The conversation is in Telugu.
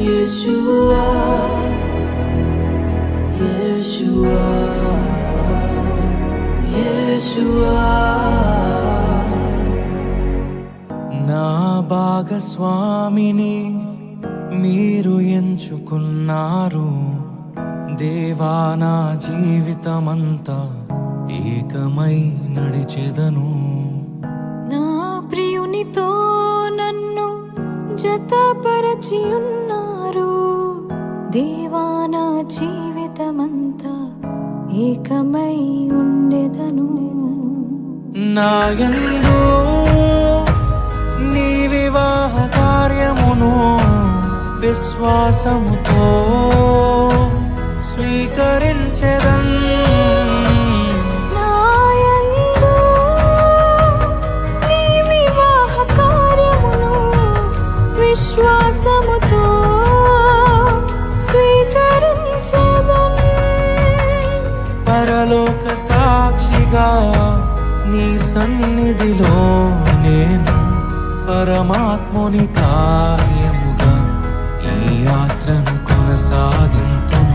Yeshua, Yeshua, Yeshua. నా భాగస్వామిని మీరు ఎంచుకున్నారు దేవా, నా జీవితమంతా ఏకమై నడిచెదను. నా ప్రియునితో నన్ను జతపరచి ఉన్నారు దేవా, నా జీవితమంతా ఏకమై ఉండెదను. నా యందు నీ వివాహ కార్యమును విశ్వాసముతో స్వీకరించెదన్. నా యందు నీ వివాహ కార్యమును విశ్వాసముతో స్వీకరించెదన్. పరలోక సాక్షిగా నీ సన్నిధిలో నేను పరమాత్ముని కార్యముగా ఈ యాత్రను కొనసాగింతును.